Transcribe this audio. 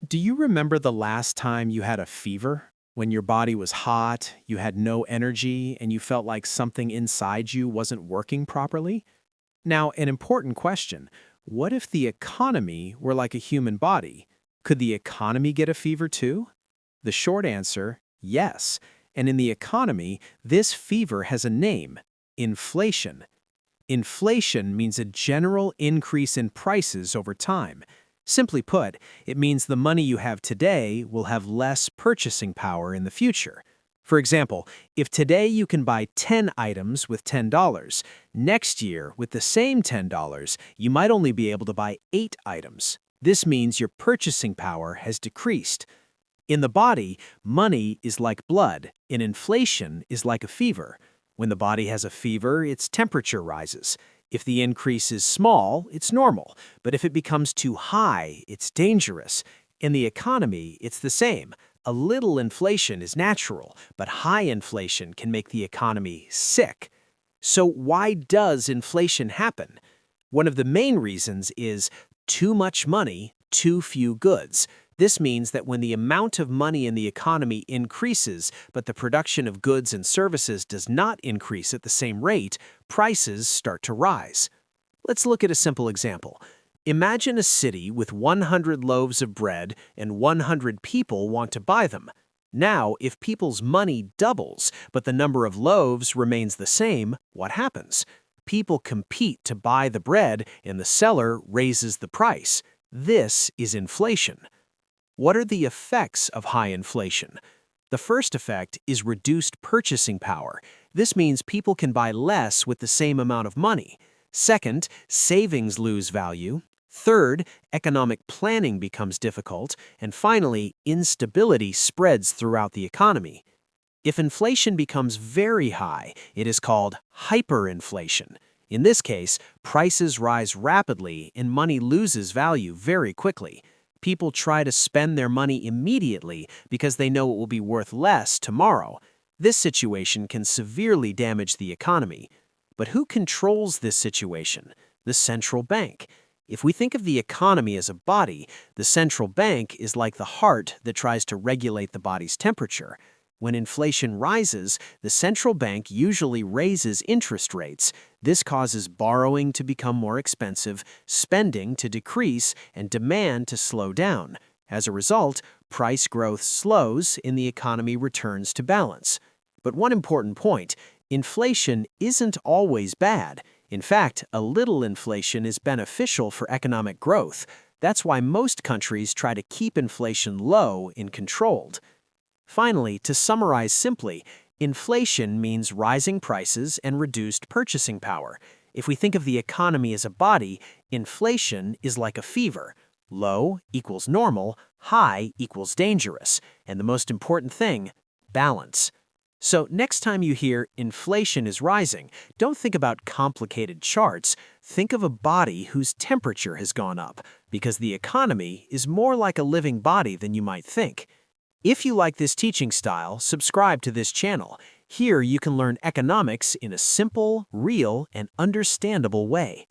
Do you remember the last time you had a fever? When your body was hot, you had no energy, and you felt like something inside you wasn't working properly? Now, an important question. What if the economy were like a human body? Could the economy get a fever too? The short answer, yes. And in the economy, this fever has a name: inflation. Inflation means a general increase in prices over time. Simply put, it means the money you have today will have less purchasing power in the future. For example, if today you can buy 10 items with $10, next year, with the same $10, you might only be able to buy 8 items. This means your purchasing power has decreased. In the body, money is like blood, and inflation is like a fever. When the body has a fever, its temperature rises. If the increase is small, it's normal, but if it becomes too high, it's dangerous. In the economy, it's the same. A little inflation is natural, but high inflation can make the economy sick. So why does inflation happen? One of the main reasons is too much money, too few goods. This means that when the amount of money in the economy increases, but the production of goods and services does not increase at the same rate, prices start to rise. Let's look at a simple example. Imagine a city with 100 loaves of bread and 100 people want to buy them. Now, if people's money doubles, but the number of loaves remains the same, what happens? People compete to buy the bread, and the seller raises the price. This is inflation. What are the effects of high inflation? The first effect is reduced purchasing power. This means people can buy less with the same amount of money. Second, savings lose value. Third, economic planning becomes difficult. And finally, instability spreads throughout the economy. If inflation becomes very high, it is called hyperinflation. In this case, prices rise rapidly and money loses value very quickly. People try to spend their money immediately because they know it will be worth less tomorrow. This situation can severely damage the economy. But who controls this situation? The central bank. If we think of the economy as a body, the central bank is like the heart that tries to regulate the body's temperature. When inflation rises, the central bank usually raises interest rates. This causes borrowing to become more expensive, spending to decrease, and demand to slow down. As a result, price growth slows and the economy returns to balance. But one important point, inflation isn't always bad. In fact, a little inflation is beneficial for economic growth. That's why most countries try to keep inflation low and controlled. Finally, to summarize simply, inflation means rising prices and reduced purchasing power. If we think of the economy as a body, inflation is like a fever. Low equals normal, high equals dangerous, and the most important thing, balance. So next time you hear inflation is rising, don't think about complicated charts. Think of a body whose temperature has gone up, because the economy is more like a living body than you might think. If you like this teaching style, subscribe to this channel. Here you can learn economics in a simple, real, and understandable way.